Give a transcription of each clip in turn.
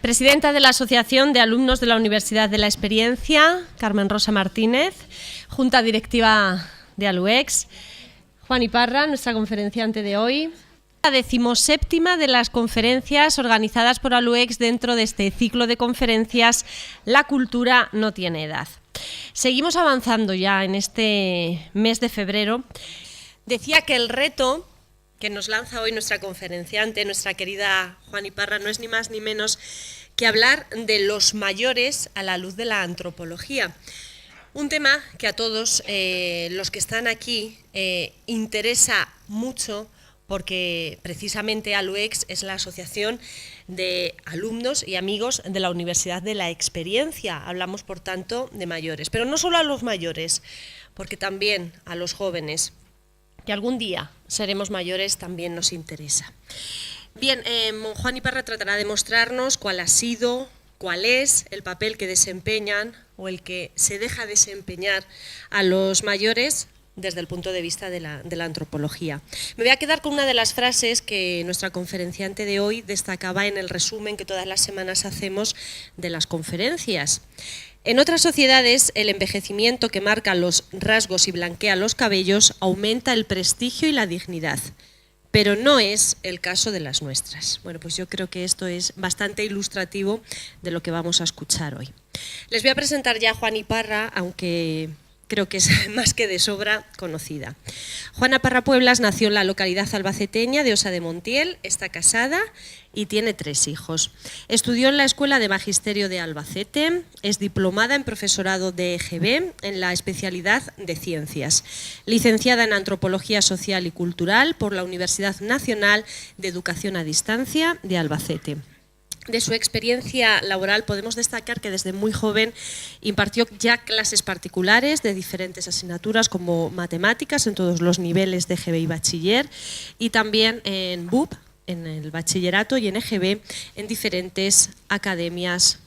Presidenta de la Asociación de Alumnos de la Universidad de la Experiencia, Carmen Rosa Martínez, Junta Directiva de ALUEX, Juan Iparra, nuestra conferenciante de hoy. La 17ª de las conferencias organizadas por ALUEX dentro de este ciclo de conferencias La cultura no tiene edad. Seguimos avanzando ya en este mes de febrero. Decía que el reto que nos lanza hoy nuestra conferenciante, nuestra querida Juan Iparra, no es ni más ni menos que hablar de los mayores a la luz de la antropología. Un tema que a todos los que están aquí interesa mucho, porque precisamente ALUEX es la asociación de alumnos y amigos de la Universidad de la Experiencia. Hablamos, por tanto, de mayores, pero no solo a los mayores, porque también a los jóvenes, que algún día seremos mayores, también nos interesa. Bien, Juan Iparra tratará de mostrarnos cuál ha sido, cuál es el papel que desempeñan o el que se deja desempeñar a los mayores desde el punto de vista de la antropología. Me voy a quedar con una de las frases que nuestra conferenciante de hoy destacaba en el resumen que todas las semanas hacemos de las conferencias. En otras sociedades, el envejecimiento que marca los rasgos y blanquea los cabellos aumenta el prestigio y la dignidad, pero no es el caso de las nuestras. Bueno, pues yo creo que esto es bastante ilustrativo de lo que vamos a escuchar hoy. Les voy a presentar ya a Juan Iparra, aunque creo que es más que de sobra conocida. Juana Parra Pueblas nació en la localidad albaceteña de Osa de Montiel, está casada y tiene 3 hijos. Estudió en la Escuela de Magisterio de Albacete, es diplomada en profesorado de EGB en la especialidad de Ciencias, licenciada en Antropología Social y Cultural por la Universidad Nacional de Educación a Distancia de Albacete. De su experiencia laboral podemos destacar que desde muy joven impartió ya clases particulares de diferentes asignaturas como matemáticas en todos los niveles de EGB y bachiller, y también en BUP, en el bachillerato, y en EGB en diferentes academias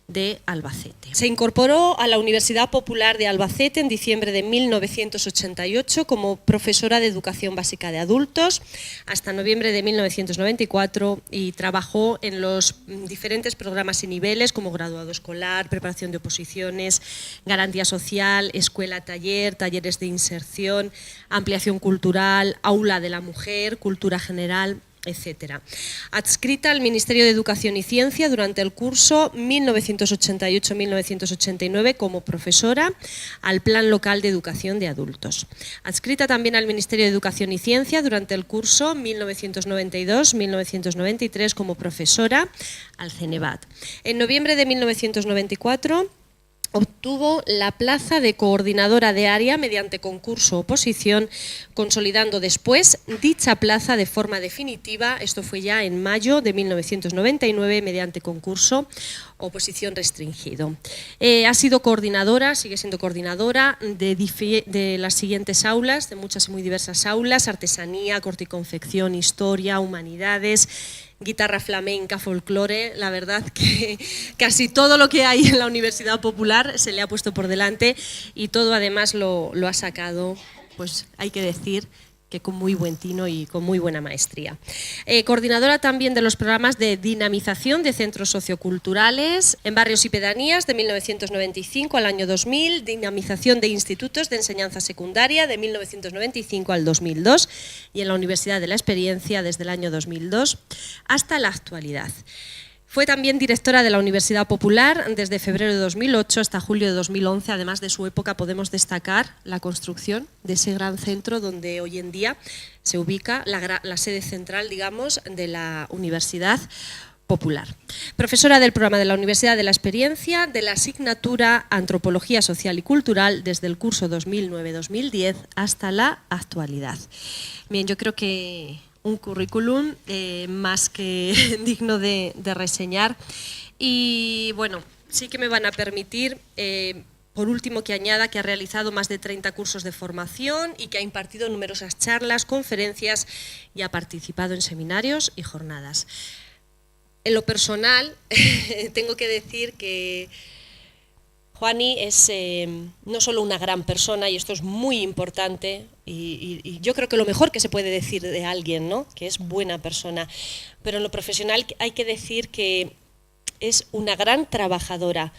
de Albacete. Se incorporó a la Universidad Popular de Albacete en diciembre de 1988 como profesora de Educación Básica de Adultos hasta noviembre de 1994 y trabajó en los diferentes programas y niveles como graduado escolar, preparación de oposiciones, garantía social, escuela-taller, talleres de inserción, ampliación cultural, aula de la mujer, cultura general, etcétera. Adscrita al Ministerio de Educación y Ciencia durante el curso 1988-1989 como profesora al Plan Local de Educación de Adultos. Adscrita también al Ministerio de Educación y Ciencia durante el curso 1992-1993 como profesora al CENEVAT. En noviembre de 1994 obtuvo la plaza de coordinadora de área mediante concurso-oposición, consolidando después dicha plaza de forma definitiva, esto fue ya en mayo de 1999, mediante concurso-oposición restringido. Ha sido coordinadora, sigue siendo coordinadora de las siguientes aulas, de muchas y muy diversas aulas: artesanía, corte y confección, historia, humanidades, guitarra flamenca, folclore. La verdad que casi todo lo que hay en la Universidad Popular se le ha puesto por delante, y todo además lo ha sacado, pues hay que decir que con muy buen tino y con muy buena maestría. Coordinadora también de los programas de dinamización de centros socioculturales en barrios y pedanías de 1995 al año 2000, dinamización de institutos de enseñanza secundaria de 1995 al 2002 y en la Universidad de la Experiencia desde el año 2002 hasta la actualidad. Fue también directora de la Universidad Popular desde febrero de 2008 hasta julio de 2011. Además de su época, podemos destacar la construcción de ese gran centro donde hoy en día se ubica la sede central, digamos, de la Universidad Popular. Profesora del programa de la Universidad de la Experiencia de la asignatura Antropología Social y Cultural desde el curso 2009-2010 hasta la actualidad. Bien, yo creo que un currículum más que digno de reseñar. Y bueno, sí que me van a permitir, por último, que añada que ha realizado más de 30 cursos de formación y que ha impartido numerosas charlas, conferencias y ha participado en seminarios y jornadas. En lo personal, tengo que decir que Juani es no solo una gran persona, y esto es muy importante, y yo creo que lo mejor que se puede decir de alguien, ¿no?, que es buena persona, pero en lo profesional hay que decir que es una gran trabajadora,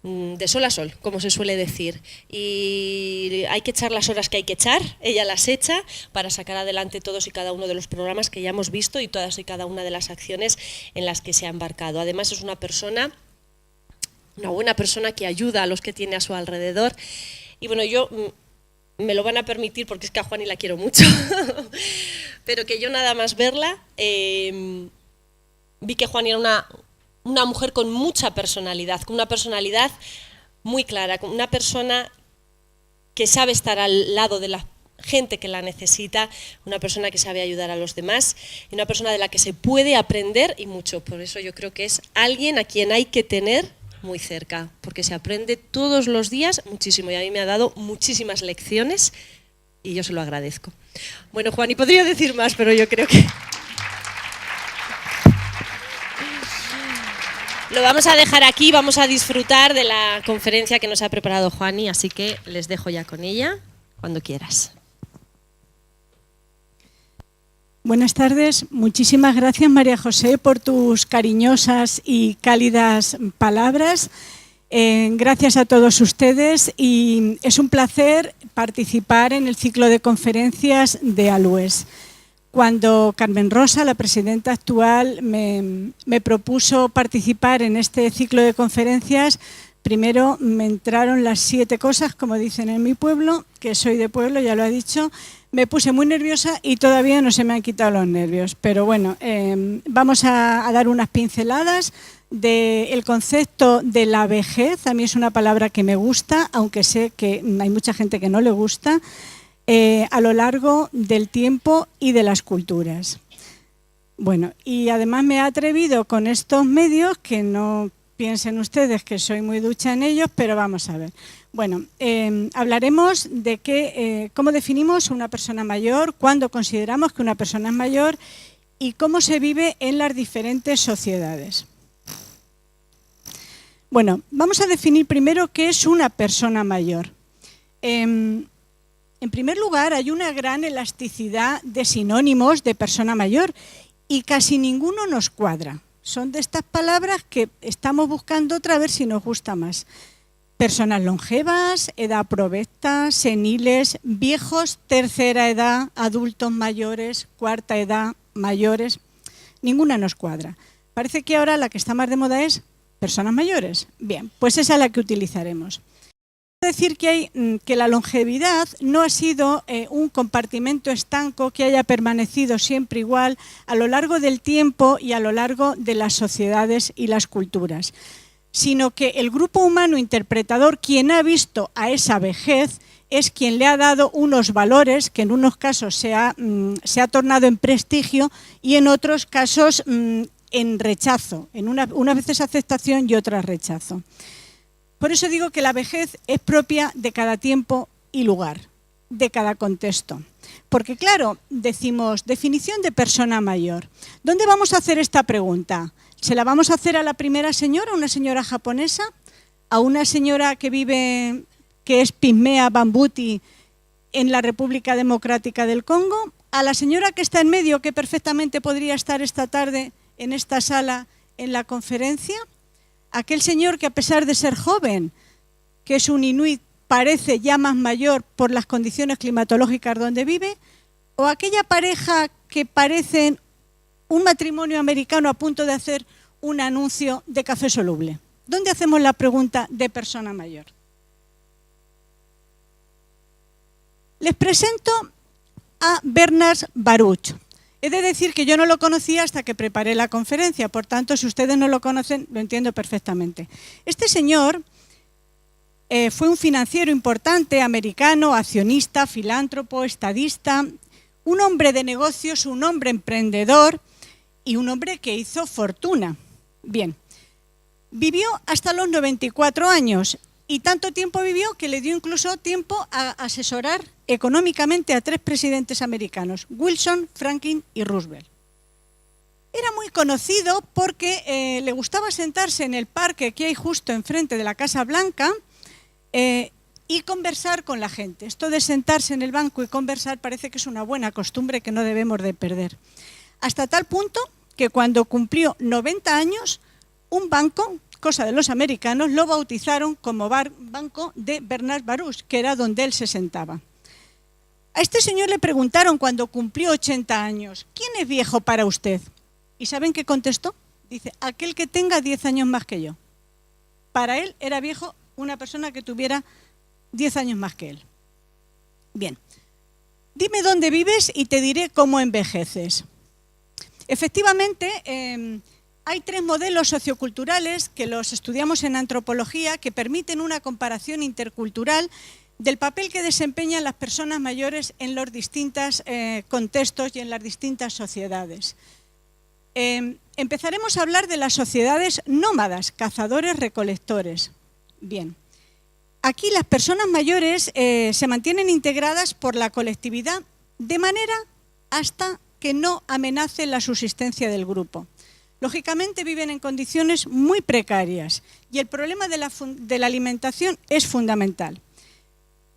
de sol a sol, como se suele decir, y hay que echar las horas que hay que echar, ella las echa para sacar adelante todos y cada uno de los programas que ya hemos visto y todas y cada una de las acciones en las que se ha embarcado. Además es una buena persona que ayuda a los que tiene a su alrededor, y bueno, yo me lo van a permitir porque es que a Juani la quiero mucho, pero que yo nada más verla vi que Juani era una mujer con mucha personalidad, con una personalidad muy clara, con una persona que sabe estar al lado de la gente que la necesita, una persona que sabe ayudar a los demás y una persona de la que se puede aprender y mucho. Por eso yo creo que es alguien a quien hay que tener muy cerca, porque se aprende todos los días muchísimo y a mí me ha dado muchísimas lecciones y yo se lo agradezco. Bueno, Juani, podría decir más, pero yo creo que lo vamos a dejar aquí, vamos a disfrutar de la conferencia que nos ha preparado Juani, así que les dejo ya con ella, cuando quieras. Buenas tardes, muchísimas gracias María José por tus cariñosas y cálidas palabras. Gracias a todos ustedes y es un placer participar en el ciclo de conferencias de ALUES. Cuando Carmen Rosa, la presidenta actual, me propuso participar en este ciclo de conferencias, primero me entraron las 7 cosas, como dicen en mi pueblo, que soy de pueblo, ya lo ha dicho, me puse muy nerviosa y todavía no se me han quitado los nervios. Pero bueno, vamos a dar unas pinceladas del concepto de la vejez. A mí es una palabra que me gusta, aunque sé que hay mucha gente que no le gusta, a lo largo del tiempo y de las culturas. Bueno, y además me he atrevido con estos medios, que no piensen ustedes que soy muy ducha en ellos, pero vamos a ver. Bueno, hablaremos de cómo definimos una persona mayor, cuándo consideramos que una persona es mayor y cómo se vive en las diferentes sociedades. Bueno, vamos a definir primero qué es una persona mayor. En primer lugar, hay una gran elasticidad de sinónimos de persona mayor y casi ninguno nos cuadra. Son de estas palabras que estamos buscando otra vez si nos gusta más. Personas longevas, edad provecta, seniles, viejos, tercera edad, adultos mayores, cuarta edad, mayores. Ninguna nos cuadra. Parece que ahora la que está más de moda es personas mayores. Bien, pues esa es la que utilizaremos. Decir que la longevidad no ha sido un compartimento estanco que haya permanecido siempre igual a lo largo del tiempo y a lo largo de las sociedades y las culturas, sino que el grupo humano interpretador, quien ha visto a esa vejez, es quien le ha dado unos valores que en unos casos se ha tornado en prestigio y en otros casos en rechazo, en unas veces aceptación y otras rechazo. Por eso digo que la vejez es propia de cada tiempo y lugar, de cada contexto. Porque claro, decimos, definición de persona mayor. ¿Dónde vamos a hacer esta pregunta? ¿Se la vamos a hacer a la primera señora, una señora japonesa? ¿A una señora que es pigmea bambuti en la República Democrática del Congo? ¿A la señora que está en medio, que perfectamente podría estar esta tarde en esta sala en la conferencia? Aquel señor que a pesar de ser joven, que es un inuit, parece ya más mayor por las condiciones climatológicas donde vive, o aquella pareja que parecen un matrimonio americano a punto de hacer un anuncio de café soluble. ¿Dónde hacemos la pregunta de persona mayor? Les presento a Bernard Baruch. He de decir que yo no lo conocía hasta que preparé la conferencia, por tanto, si ustedes no lo conocen, lo entiendo perfectamente. Este señor fue un financiero importante, americano, accionista, filántropo, estadista, un hombre de negocios, un hombre emprendedor y un hombre que hizo fortuna. Bien, vivió hasta los 94 años y tanto tiempo vivió que le dio incluso tiempo a asesorar económicamente a 3 presidentes americanos, Wilson, Franklin y Roosevelt. Era muy conocido porque le gustaba sentarse en el parque que hay justo enfrente de la Casa Blanca y conversar con la gente. Esto de sentarse en el banco y conversar parece que es una buena costumbre que no debemos de perder. Hasta tal punto que cuando cumplió 90 años un banco, cosa de los americanos, lo bautizaron como Banco de Bernard Baruch, que era donde él se sentaba. A este señor le preguntaron cuando cumplió 80 años, ¿quién es viejo para usted? ¿Y saben qué contestó? Dice, aquel que tenga 10 años más que yo. Para él era viejo una persona que tuviera 10 años más que él. Bien, dime dónde vives y te diré cómo envejeces. Efectivamente, hay 3 modelos socioculturales que los estudiamos en antropología que permiten una comparación intercultural del papel que desempeñan las personas mayores en los distintos contextos y en las distintas sociedades. Empezaremos a hablar de las sociedades nómadas, cazadores-recolectores. Bien, aquí las personas mayores se mantienen integradas por la colectividad de manera hasta que no amenace la subsistencia del grupo. Lógicamente viven en condiciones muy precarias y el problema de la alimentación es fundamental.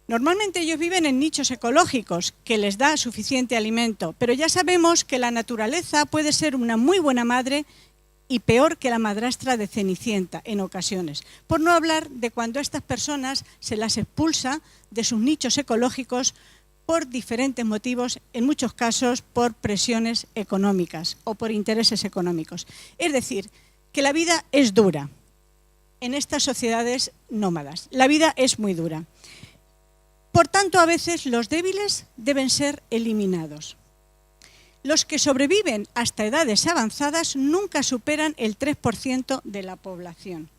Normalmente ellos viven en nichos ecológicos que les da suficiente alimento, pero ya sabemos que la naturaleza puede ser una muy buena madre y peor que la madrastra de Cenicienta en ocasiones. Por no hablar de cuando a estas personas se las expulsa de sus nichos ecológicos por diferentes motivos, en muchos casos por presiones económicas o por intereses económicos. Es decir, que la vida es dura en estas sociedades nómadas. La vida es muy dura. Por tanto, a veces los débiles deben ser eliminados. Los que sobreviven hasta edades avanzadas nunca superan el 3% de la población.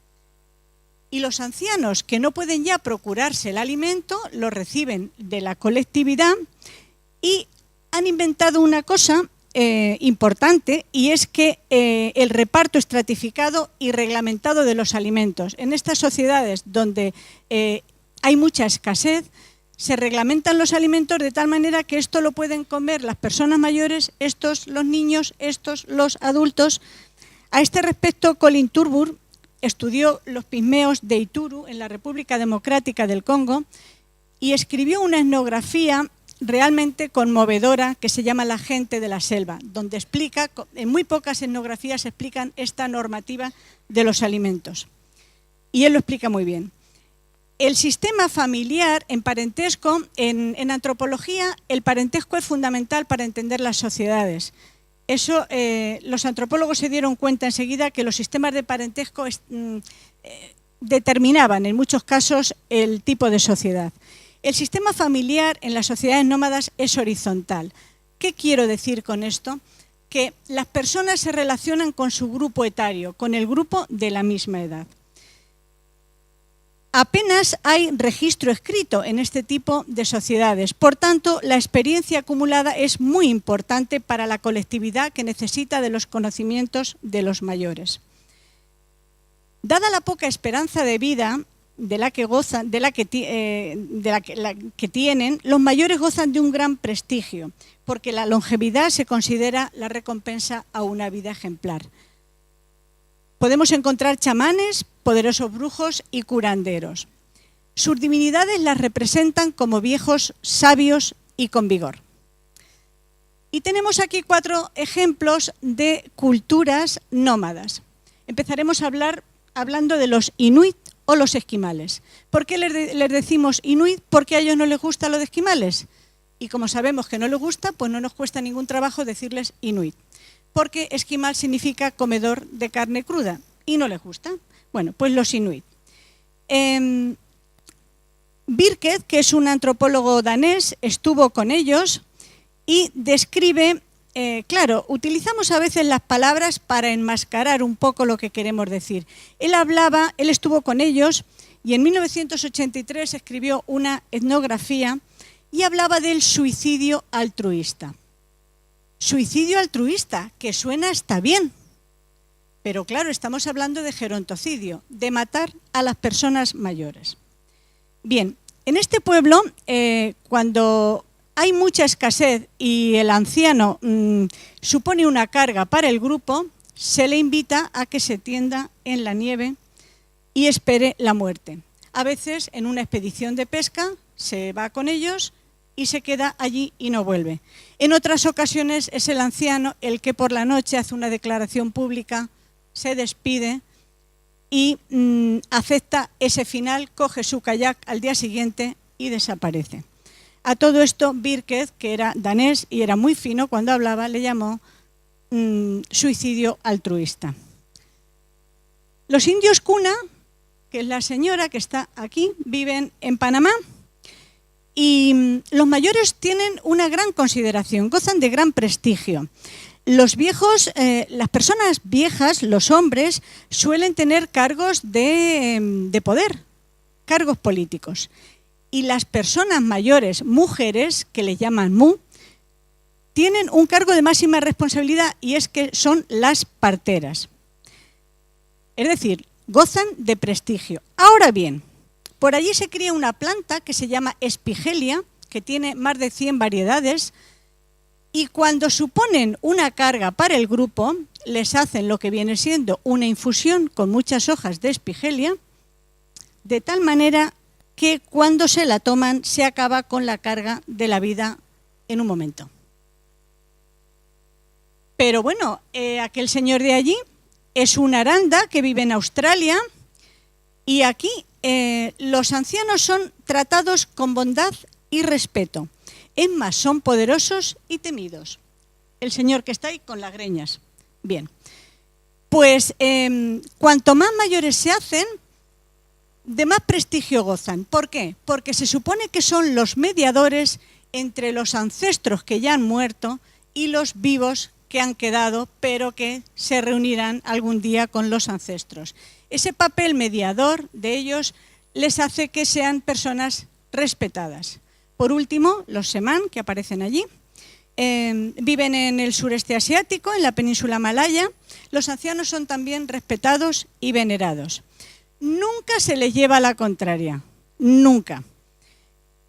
Y los ancianos que no pueden ya procurarse el alimento lo reciben de la colectividad y han inventado una cosa importante, y es que el reparto estratificado y reglamentado de los alimentos. En estas sociedades donde hay mucha escasez, se reglamentan los alimentos de tal manera que esto lo pueden comer las personas mayores, estos los niños, estos los adultos. A este respecto, Colin Turburg estudió los pigmeos de Ituru en la República Democrática del Congo y escribió una etnografía realmente conmovedora que se llama La gente de la selva, donde explica, en muy pocas etnografías explican esta normativa de los alimentos. Y él lo explica muy bien. El sistema familiar en parentesco, en antropología, el parentesco es fundamental para entender las sociedades. Eso, los antropólogos se dieron cuenta enseguida que los sistemas de parentesco determinaban en muchos casos el tipo de sociedad. El sistema familiar en las sociedades nómadas es horizontal. ¿Qué quiero decir con esto? Que las personas se relacionan con su grupo etario, con el grupo de la misma edad. Apenas hay registro escrito en este tipo de sociedades. Por tanto, la experiencia acumulada es muy importante para la colectividad que necesita de los conocimientos de los mayores. Dada la poca esperanza de vida que tienen, los mayores gozan de un gran prestigio, porque la longevidad se considera la recompensa a una vida ejemplar. Podemos encontrar chamanes, poderosos brujos y curanderos. Sus divinidades las representan como viejos sabios y con vigor. Y tenemos aquí 4 ejemplos de culturas nómadas. Empezaremos hablando de los inuit o los esquimales. ¿Por qué les decimos inuit? Porque a ellos no les gusta lo de esquimales. Y como sabemos que no les gusta, pues no nos cuesta ningún trabajo decirles inuit. Porque esquimal significa comedor de carne cruda y no les gusta. Bueno, pues los inuit. Birket, que es un antropólogo danés, estuvo con ellos y describe, claro, utilizamos a veces las palabras para enmascarar un poco lo que queremos decir. Él estuvo con ellos y en 1983 escribió una etnografía y hablaba del suicidio altruista. Suicidio altruista, que suena hasta bien, pero claro, estamos hablando de gerontocidio, de matar a las personas mayores. Bien, en este pueblo, cuando hay mucha escasez y el anciano supone una carga para el grupo, se le invita a que se tienda en la nieve y espere la muerte. A veces, en una expedición de pesca, se va con ellos y se queda allí y no vuelve. En otras ocasiones es el anciano el que por la noche hace una declaración pública, se despide y acepta ese final, coge su kayak al día siguiente y desaparece. A todo esto, Birket, que era danés y era muy fino cuando hablaba, le llamó suicidio altruista. Los indios Kuna, que es la señora que está aquí, viven en Panamá y los mayores tienen una gran consideración, gozan de gran prestigio. Los viejos, las personas viejas, los hombres, suelen tener cargos de poder, cargos políticos. Y las personas mayores, mujeres, que les llaman mu, tienen un cargo de máxima responsabilidad y es que son las parteras. Es decir, gozan de prestigio. Ahora bien, por allí se cría una planta que se llama espigelia, que tiene más de 100 variedades, y cuando suponen una carga para el grupo, les hacen lo que viene siendo una infusión con muchas hojas de espigelia, de tal manera que cuando se la toman se acaba con la carga de la vida en un momento. Pero bueno, aquel señor de allí es un aranda que vive en Australia y aquí los ancianos son tratados con bondad y respeto. Es más, son poderosos y temidos. El señor que está ahí con las greñas. Bien, pues cuanto más mayores se hacen, de más prestigio gozan. ¿Por qué? Porque se supone que son los mediadores entre los ancestros que ya han muerto y los vivos que han quedado, pero que se reunirán algún día con los ancestros. Ese papel mediador de ellos les hace que sean personas respetadas. Por último, los semán, que aparecen allí, viven en el sureste asiático, en la península malaya. Los ancianos son también respetados y venerados. Nunca se les lleva la contraria, nunca.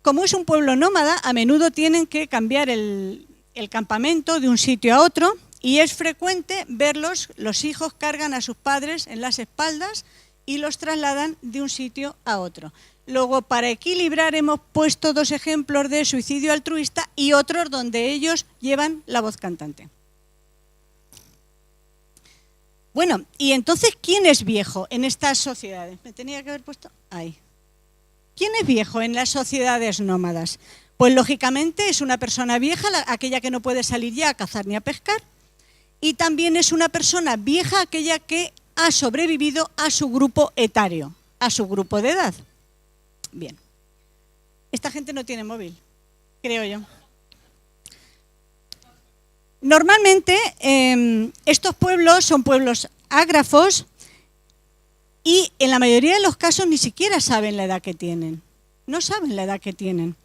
Como es un pueblo nómada, a menudo tienen que cambiar el campamento de un sitio a otro y es frecuente verlos, los hijos cargan a sus padres en las espaldas y los trasladan de un sitio a otro. Luego, para equilibrar, hemos puesto 2 ejemplos de suicidio altruista y otros donde ellos llevan la voz cantante. Bueno, y entonces, ¿quién es viejo en estas sociedades? Me tenía que haber puesto ahí. ¿Quién es viejo en las sociedades nómadas? Pues lógicamente es una persona vieja, aquella que no puede salir ya a cazar ni a pescar, y también es una persona vieja aquella que ha sobrevivido a su grupo etario, a su grupo de edad. Bien, esta gente no tiene móvil, creo yo. Normalmente estos pueblos son pueblos ágrafos y en la mayoría de los casos ni siquiera saben la edad que tienen. No saben la edad que tienen.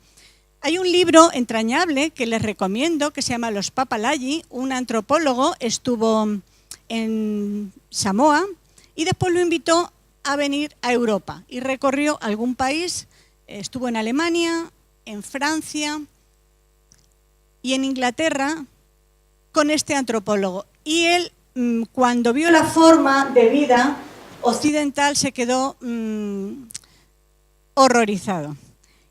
Hay un libro entrañable que les recomiendo que se llama Los Papalayi. Un antropólogo estuvo en Samoa y después lo invitó a venir a Europa y recorrió algún país. Estuvo en Alemania, en Francia y en Inglaterra con este antropólogo. Y él, cuando vio la forma de vida occidental, se quedó horrorizado.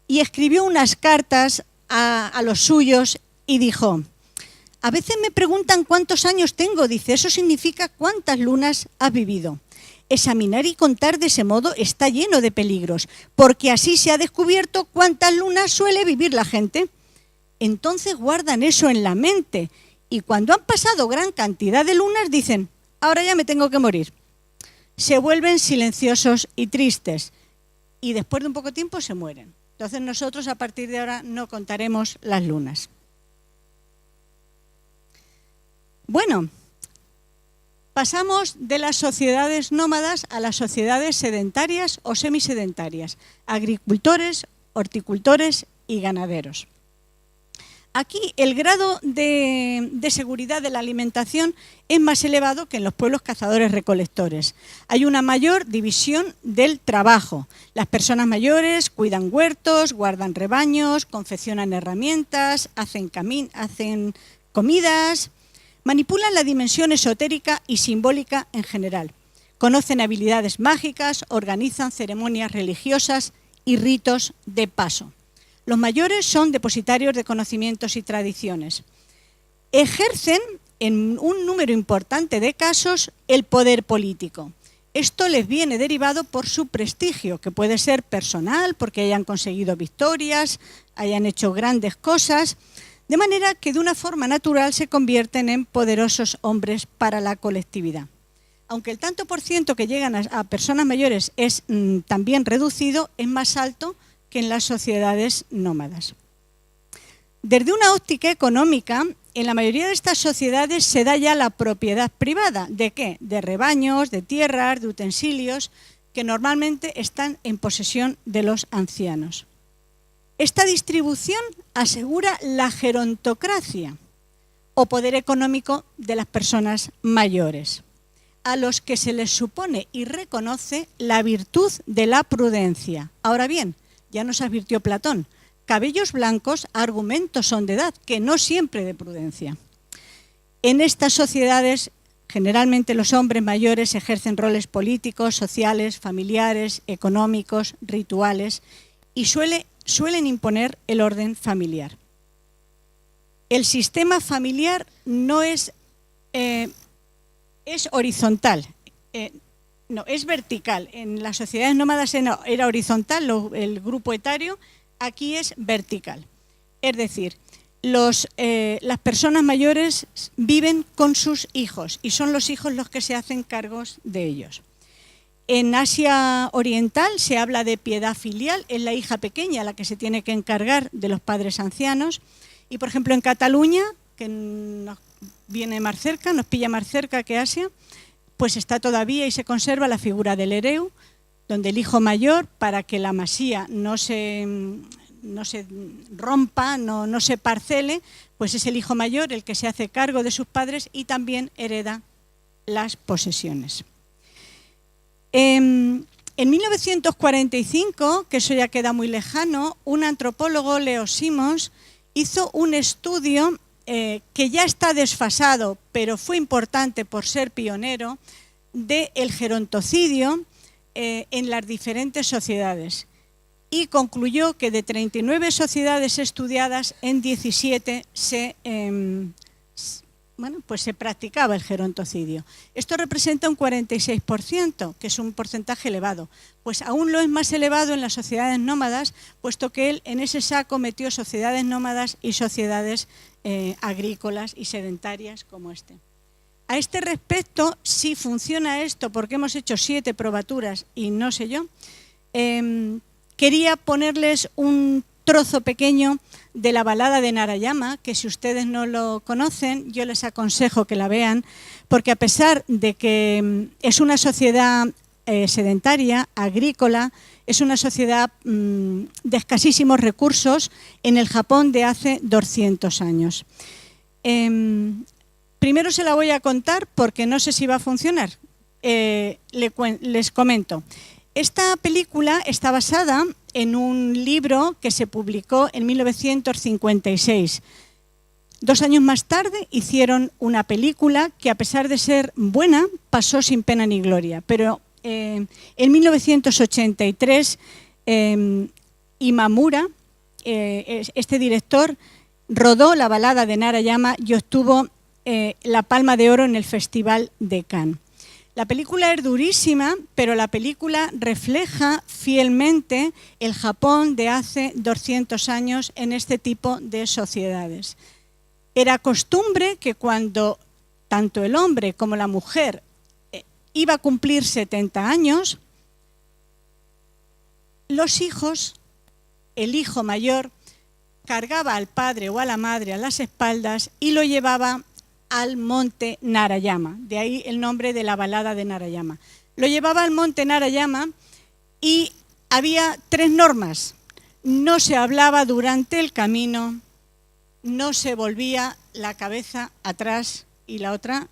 Y escribió unas cartas a los suyos y dijo: a veces me preguntan cuántos años tengo. Dice, eso significa cuántas lunas has vivido. Examinar y contar de ese modo está lleno de peligros, porque así se ha descubierto cuántas lunas suele vivir la gente. Entonces guardan eso en la mente y cuando han pasado gran cantidad de lunas dicen, ahora ya me tengo que morir. Se vuelven silenciosos y tristes y después de un poco tiempo se mueren. Entonces nosotros a partir de ahora no contaremos las lunas. Bueno, pasamos de las sociedades nómadas a las sociedades sedentarias o semisedentarias, agricultores, horticultores y ganaderos. Aquí el grado de seguridad de la alimentación es más elevado que en los pueblos cazadores-recolectores. Hay una mayor división del trabajo. Las personas mayores cuidan huertos, guardan rebaños, confeccionan herramientas, hacen comidas, manipulan la dimensión esotérica y simbólica en general. Conocen habilidades mágicas, organizan ceremonias religiosas y ritos de paso. Los mayores son depositarios de conocimientos y tradiciones. Ejercen, en un número importante de casos, el poder político. esto les viene derivado por su prestigio, que puede ser personal, porque hayan conseguido victorias, hayan hecho grandes cosas, de manera que de una forma natural se convierten en poderosos hombres para la colectividad. Aunque el tanto por ciento que llegan a personas mayores es también reducido, es más alto que en las sociedades nómadas. Desde una óptica económica, en la mayoría de estas sociedades se da ya la propiedad privada. ¿De qué? De rebaños, de tierras, de utensilios, que normalmente están en posesión de los ancianos. Esta distribución asegura la gerontocracia, o poder económico de las personas mayores, a los que se les supone y reconoce la virtud de la prudencia. Ahora bien, ya nos advirtió Platón, cabellos blancos, argumentos son de edad, que no siempre de prudencia. En estas sociedades, generalmente los hombres mayores ejercen roles políticos, sociales, familiares, económicos, rituales y suelen imponer el orden familiar. El sistema familiar no es horizontal, no, es vertical. En las sociedades nómadas era horizontal el grupo etario. Aquí es vertical, es decir, las personas mayores viven con sus hijos y son los hijos los que se hacen cargos de ellos. En Asia Oriental se habla de piedad filial, es la hija pequeña la que se tiene que encargar de los padres ancianos. Y por ejemplo en Cataluña, que nos viene más cerca, nos pilla más cerca que Asia, pues está todavía y se conserva la figura del hereu, donde el hijo mayor, para que la masía no se rompa, no se parcele, pues es el hijo mayor el que se hace cargo de sus padres y también hereda las posesiones. En 1945, que eso ya queda muy lejano, un antropólogo, Leo Simons, hizo un estudio que ya está desfasado, pero fue importante por ser pionero, del gerontocidio en las diferentes sociedades, y concluyó que de 39 sociedades estudiadas, en 17 se practicaba el gerontocidio. Esto representa un 46%, que es un porcentaje elevado. Pues aún lo es más elevado en las sociedades nómadas, puesto que él en ese saco metió sociedades nómadas y sociedades agrícolas y sedentarias como este. A este respecto, si funciona esto, porque hemos hecho 7 probaturas y no sé yo, quería ponerles un trozo pequeño de la balada de Narayama, que si ustedes no lo conocen, yo les aconsejo que la vean, porque a pesar de que es una sociedad sedentaria, agrícola, es una sociedad de escasísimos recursos en el Japón de hace 200 años. Primero se la voy a contar porque no sé si va a funcionar. Les comento. Esta película está basada en un libro que se publicó en 1956. 2 años más tarde hicieron una película que, a pesar de ser buena, pasó sin pena ni gloria. Pero en 1983 Imamura, este director, rodó la balada de Narayama y obtuvo la Palma de Oro en el Festival de Cannes. La película es durísima, pero la película refleja fielmente el Japón de hace 200 años en este tipo de sociedades. Era costumbre que cuando tanto el hombre como la mujer iba a cumplir 70 años, los hijos, el hijo mayor, cargaba al padre o a la madre a las espaldas y lo llevaba al monte Narayama, de ahí el nombre de la balada de Narayama. Lo llevaba al monte Narayama y había 3 normas. No se hablaba durante el camino, no se volvía la cabeza atrás y la otra,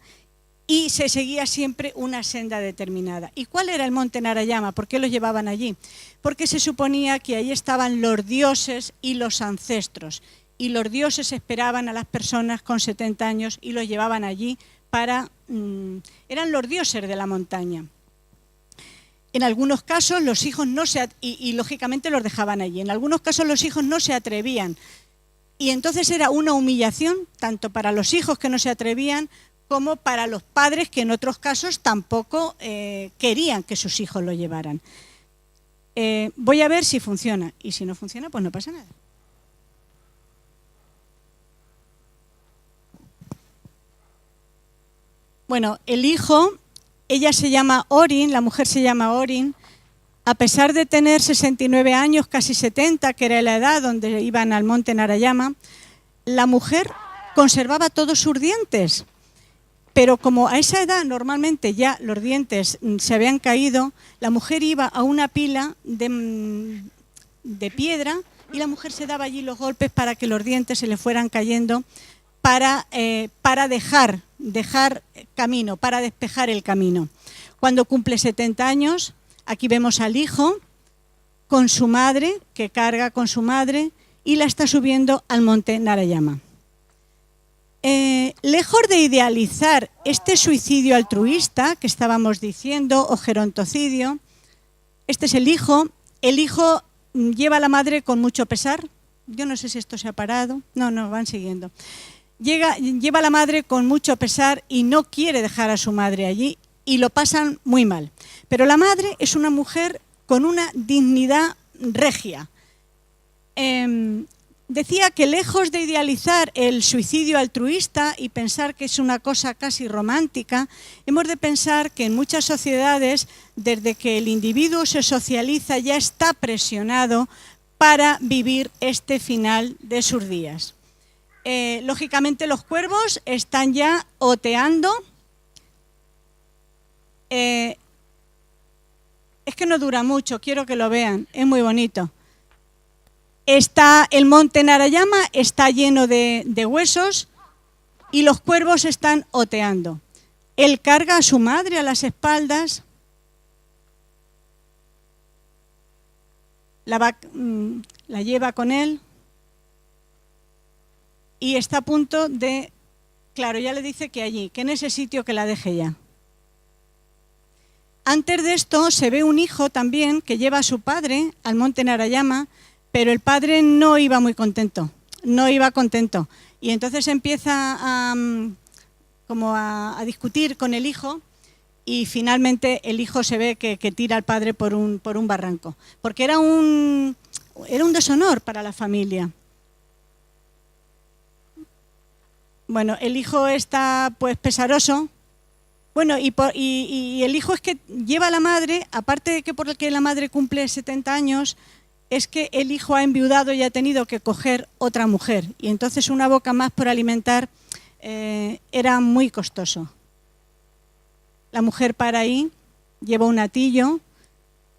y se seguía siempre una senda determinada. ¿Y cuál era el monte Narayama? ¿Por qué lo llevaban allí? Porque se suponía que allí estaban los dioses y los ancestros, y los dioses esperaban a las personas con 70 años y los llevaban allí para... eran los dioses de la montaña. En algunos casos los hijos no se... Y lógicamente los dejaban allí. En algunos casos los hijos no se atrevían. Y entonces era una humillación, tanto para los hijos que no se atrevían, como para los padres que en otros casos tampoco querían que sus hijos lo llevaran. Voy a ver si funciona, y si no funciona, pues no pasa nada. Bueno, el hijo, ella se llama Orin, la mujer se llama Orin. A pesar de tener 69 años, casi 70, que era la edad donde iban al monte Narayama, la mujer conservaba todos sus dientes. Pero como a esa edad normalmente ya los dientes se habían caído, la mujer iba a una pila de piedra y la mujer se daba allí los golpes para que los dientes se le fueran cayendo para dejar camino, para despejar el camino. Cuando cumple 70 años, aquí vemos al hijo con su madre, que carga con su madre y la está subiendo al monte Narayama. Lejos de idealizar este suicidio altruista que estábamos diciendo, o gerontocidio, este es el hijo lleva a la madre con mucho pesar. Yo no sé si esto se ha parado, no, van siguiendo. Lleva a la madre con mucho pesar y no quiere dejar a su madre allí y lo pasan muy mal. Pero la madre es una mujer con una dignidad regia. Decía que lejos de idealizar el suicidio altruista y pensar que es una cosa casi romántica, hemos de pensar que en muchas sociedades, desde que el individuo se socializa, ya está presionado para vivir este final de sus días. Lógicamente los cuervos están ya oteando. Es que no dura mucho, quiero que lo vean, es muy bonito. El monte Narayama está lleno de huesos y los cuervos están oteando. Él carga a su madre a las espaldas, la lleva con él y está a punto de, claro, ya le dice que allí, que en ese sitio que la deje ya. Antes de esto se ve un hijo también que lleva a su padre al monte Narayama, pero el padre no iba muy contento, Y entonces empieza a discutir con el hijo y finalmente el hijo se ve que tira al padre por un barranco, porque era un deshonor para la familia. Bueno, el hijo está pues pesaroso. Bueno, y el hijo es que lleva a la madre, aparte de que porque la madre cumple 70 años, es que el hijo ha enviudado y ha tenido que coger otra mujer. Y entonces una boca más por alimentar era muy costoso. La mujer para ahí, lleva un atillo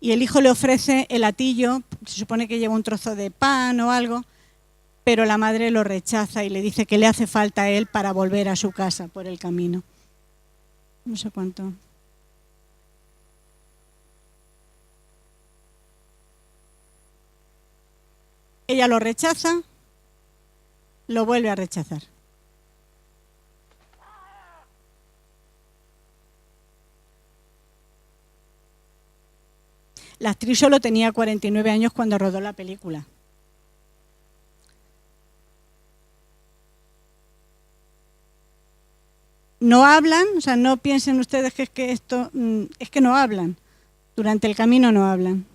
y el hijo le ofrece el atillo, se supone que lleva un trozo de pan o algo, pero la madre lo rechaza y le dice que le hace falta a él para volver a su casa por el camino. No sé cuánto. Ella lo rechaza, lo vuelve a rechazar. La actriz solo tenía 49 años cuando rodó la película. No hablan, o sea, no piensen ustedes que es que no hablan. Durante el camino no hablan.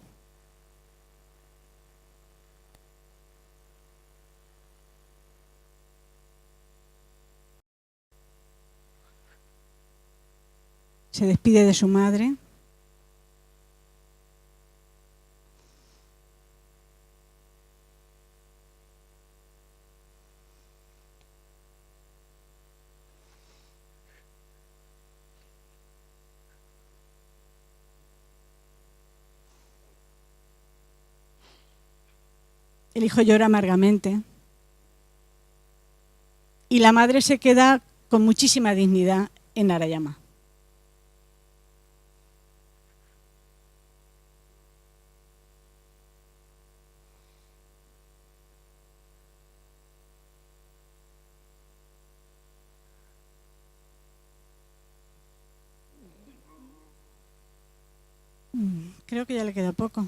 Se despide de su madre. El hijo llora amargamente. Y la madre se queda con muchísima dignidad en Narayama. Creo que ya le queda poco.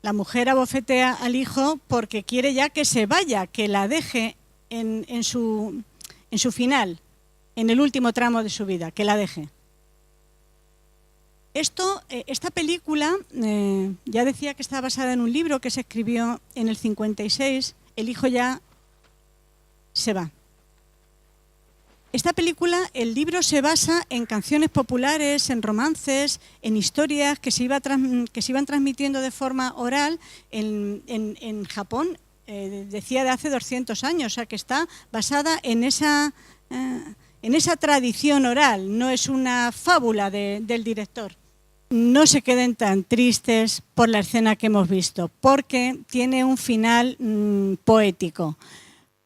La mujer abofetea al hijo porque quiere ya que se vaya, que la deje en su final, en el último tramo de su vida, que la deje. Esta película, ya decía que está basada en un libro que se escribió en el 56, el hijo ya se va. Esta película, el libro se basa en canciones populares, en romances, en historias que se iban transmitiendo de forma oral en Japón, decía de hace 200 años, o sea que está basada en esa tradición oral, no es una fábula del director. No se queden tan tristes por la escena que hemos visto, porque tiene un final poético.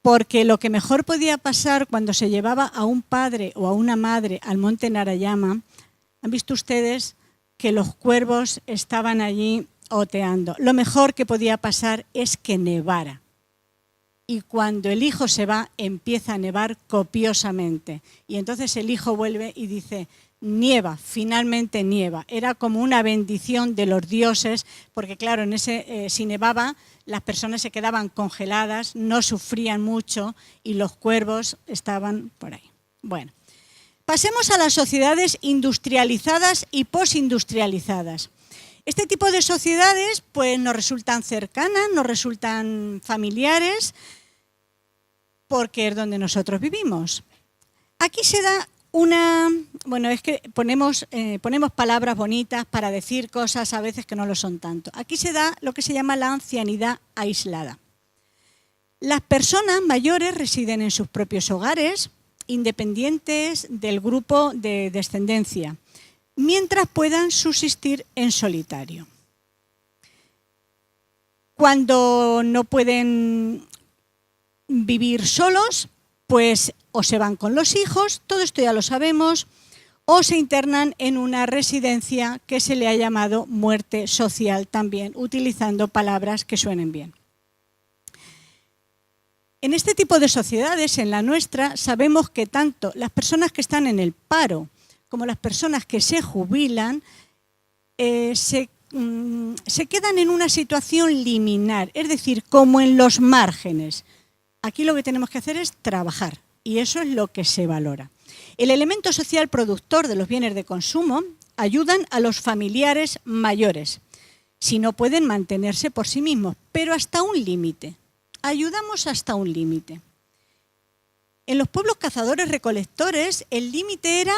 Porque lo que mejor podía pasar cuando se llevaba a un padre o a una madre al monte Narayama, han visto ustedes que los cuervos estaban allí oteando. Lo mejor que podía pasar es que nevara. Y cuando el hijo se va, empieza a nevar copiosamente. Y entonces el hijo vuelve y dice: nieva, finalmente nieva. Era como una bendición de los dioses, porque claro, si nevaba, las personas se quedaban congeladas, no sufrían mucho y los cuervos estaban por ahí. Bueno, pasemos a las sociedades industrializadas y postindustrializadas. Este tipo de sociedades pues nos resultan cercanas, nos resultan familiares, porque es donde nosotros vivimos. Aquí se da es que ponemos palabras bonitas para decir cosas a veces que no lo son tanto. Aquí se da lo que se llama la ancianidad aislada. Las personas mayores residen en sus propios hogares, independientes del grupo de descendencia, mientras puedan subsistir en solitario. Cuando no pueden vivir solos, pues o se van con los hijos, todo esto ya lo sabemos, o se internan en una residencia que se le ha llamado muerte social también, utilizando palabras que suenen bien. En este tipo de sociedades, en la nuestra, sabemos que tanto las personas que están en el paro como las personas que se jubilan se quedan en una situación liminar, es decir, como en los márgenes. Aquí lo que tenemos que hacer es trabajar. Y eso es lo que se valora. El elemento social productor de los bienes de consumo ayudan a los familiares mayores, si no pueden mantenerse por sí mismos, pero hasta un límite. Ayudamos hasta un límite. En los pueblos cazadores-recolectores, el límite era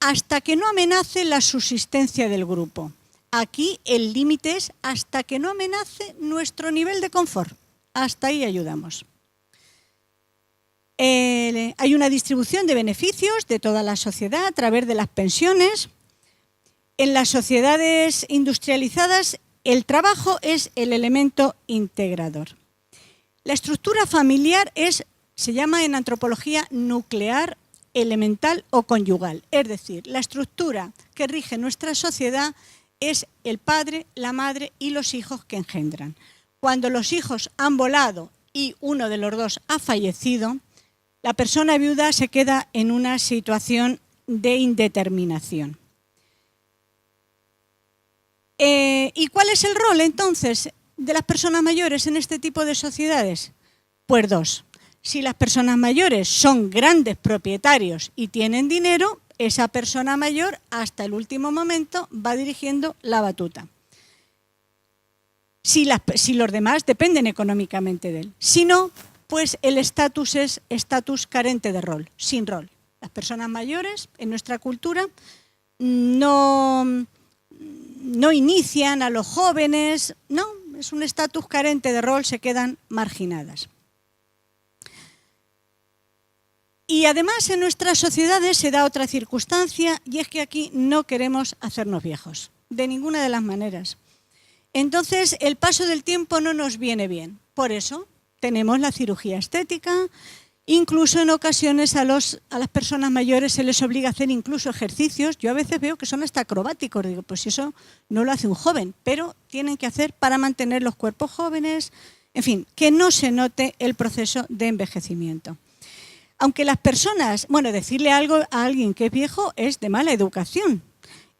hasta que no amenace la subsistencia del grupo. Aquí el límite es hasta que no amenace nuestro nivel de confort. Hasta ahí ayudamos. Hay una distribución de beneficios de toda la sociedad a través de las pensiones. En las sociedades industrializadas, el trabajo es el elemento integrador. La estructura familiar se llama en antropología nuclear, elemental o conyugal. Es decir, la estructura que rige nuestra sociedad es el padre, la madre y los hijos que engendran. Cuando los hijos han volado y uno de los dos ha fallecido, la persona viuda se queda en una situación de indeterminación. ¿Y cuál es el rol entonces de las personas mayores en este tipo de sociedades? Pues dos. Si las personas mayores son grandes propietarios y tienen dinero, esa persona mayor hasta el último momento va dirigiendo la batuta. Si los demás dependen económicamente de él. Si no, pues el estatus es estatus carente de rol, sin rol. Las personas mayores en nuestra cultura no inician a los jóvenes, no, es un estatus carente de rol, se quedan marginadas. Y además en nuestras sociedades se da otra circunstancia, y es que aquí no queremos hacernos viejos, de ninguna de las maneras. Entonces el paso del tiempo no nos viene bien, por eso tenemos la cirugía estética, incluso en ocasiones a las personas mayores se les obliga a hacer incluso ejercicios. Yo a veces veo que son hasta acrobáticos, digo, pues eso no lo hace un joven, pero tienen que hacer para mantener los cuerpos jóvenes, en fin, que no se note el proceso de envejecimiento. Aunque las personas, decirle algo a alguien que es viejo es de mala educación.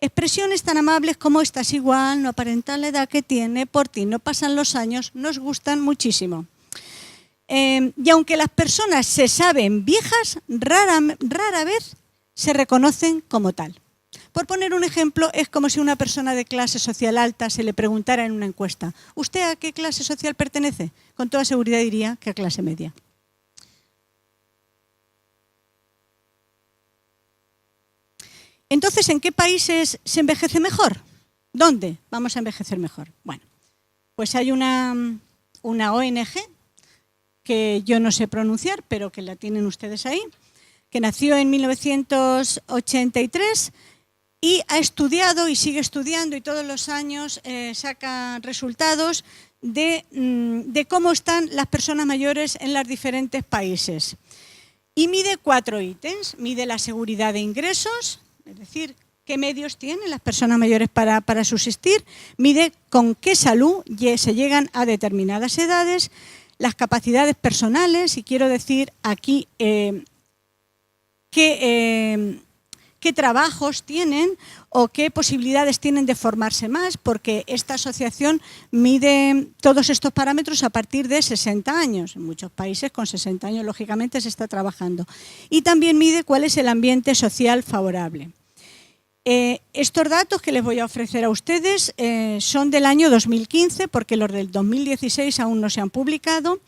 Expresiones tan amables como estás igual, no aparenta la edad que tiene, por ti no pasan los años, nos gustan muchísimo. Y aunque las personas se saben viejas, rara vez se reconocen como tal. Por poner un ejemplo, es como si una persona de clase social alta se le preguntara en una encuesta: ¿usted a qué clase social pertenece? Con toda seguridad diría que a clase media. Entonces, ¿en qué países se envejece mejor? ¿Dónde vamos a envejecer mejor? Bueno, pues hay una ONG que yo no sé pronunciar, pero que la tienen ustedes ahí, que nació en 1983 y ha estudiado y sigue estudiando y todos los años saca resultados de cómo están las personas mayores en los diferentes países. Y mide 4 ítems. Mide la seguridad de ingresos, es decir, qué medios tienen las personas mayores para subsistir. Mide con qué salud se llegan a determinadas edades, las capacidades personales, y quiero decir aquí qué trabajos tienen o qué posibilidades tienen de formarse más, porque esta asociación mide todos estos parámetros a partir de 60 años. En muchos países con 60 años, lógicamente, se está trabajando. Y también mide cuál es el ambiente social favorable. Estos datos que les voy a ofrecer a ustedes son del año 2015, porque los del 2016 aún no se han publicado,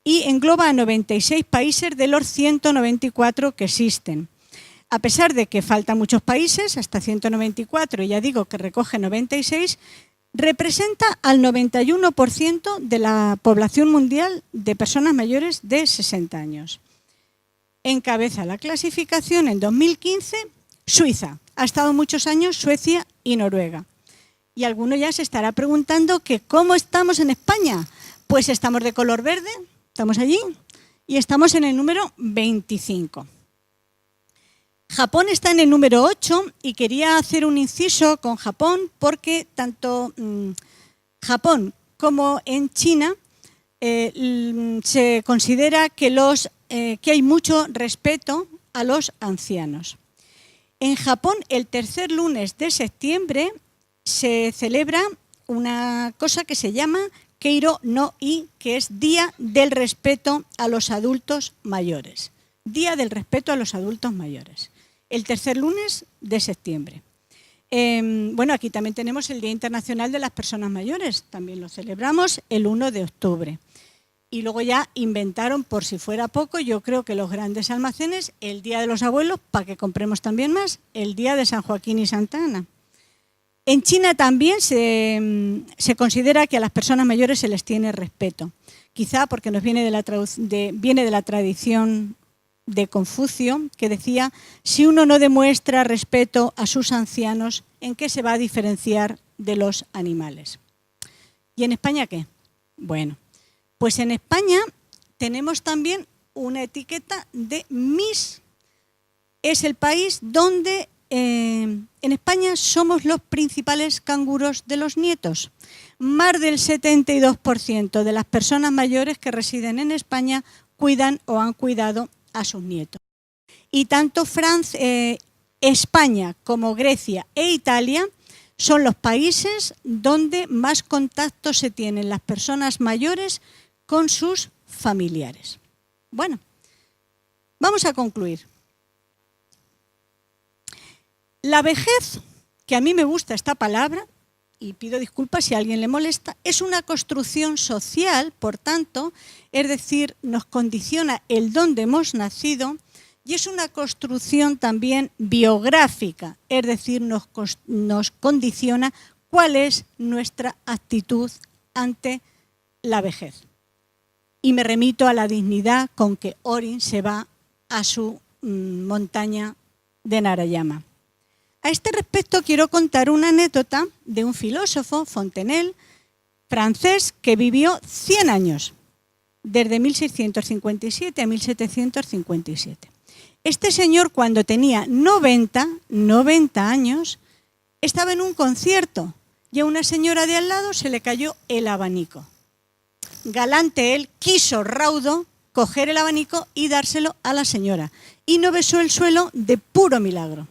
y engloba a 96 países de los 194 que existen. A pesar de que faltan muchos países, hasta 194, y ya digo que recoge 96, representa al 91% de la población mundial de personas mayores de 60 años. Encabeza la clasificación en 2015 Suiza. Ha estado muchos años Suecia y Noruega. Y alguno ya se estará preguntando que ¿cómo estamos en España? Pues estamos de color verde, estamos allí, y estamos en el número 25. Japón está en el número 8 y quería hacer un inciso con Japón porque tanto Japón como en China se considera que hay mucho respeto a los ancianos. En Japón, el tercer lunes de septiembre se celebra una cosa que se llama Keiro no I, que es Día del Respeto a los Adultos Mayores. Día del Respeto a los Adultos Mayores. El tercer lunes de septiembre. Bueno, aquí también tenemos el Día Internacional de las Personas Mayores. También lo celebramos el 1 de octubre. Y luego ya inventaron, por si fuera poco, yo creo que los grandes almacenes, el Día de los Abuelos, para que compremos también más, el Día de San Joaquín y Santa Ana. En China también se considera que a las personas mayores se les tiene respeto. Quizá porque nos viene de la tradición de Confucio, que decía: si uno no demuestra respeto a sus ancianos, ¿en qué se va a diferenciar de los animales? ¿Y en España qué? Bueno, pues en España tenemos también una etiqueta de Miss. Es el país donde en España somos los principales canguros de los nietos. Más del 72% de las personas mayores que residen en España cuidan o han cuidado a sus nietos. Y tanto España como Grecia e Italia son los países donde más contacto se tienen las personas mayores con sus familiares. Bueno, vamos a concluir. La vejez, que a mí me gusta esta palabra, y pido disculpas si a alguien le molesta, es una construcción social, por tanto, es decir, nos condiciona el dónde hemos nacido, y es una construcción también biográfica, es decir, nos condiciona cuál es nuestra actitud ante la vejez. Y me remito a la dignidad con que Orin se va a su montaña de Narayama. A este respecto quiero contar una anécdota de un filósofo, Fontenelle, francés, que vivió 100 años, desde 1657 a 1757. Este señor, cuando tenía 90 años, estaba en un concierto y a una señora de al lado se le cayó el abanico. Galante él, quiso raudo coger el abanico y dárselo a la señora, y no besó el suelo de puro milagro.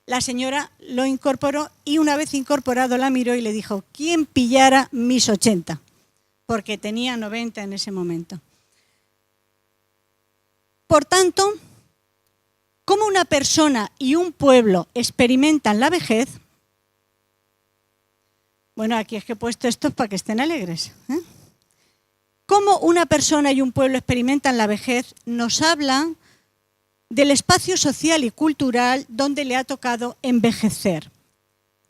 La señora lo incorporó y una vez incorporado la miró y le dijo: ¿quién pillara mis 80? Porque tenía 90 en ese momento. Por tanto, ¿cómo una persona y un pueblo experimentan la vejez? Bueno, aquí es que he puesto estos para que estén alegres, ¿eh? Cómo una persona y un pueblo experimentan la vejez nos habla del espacio social y cultural donde le ha tocado envejecer.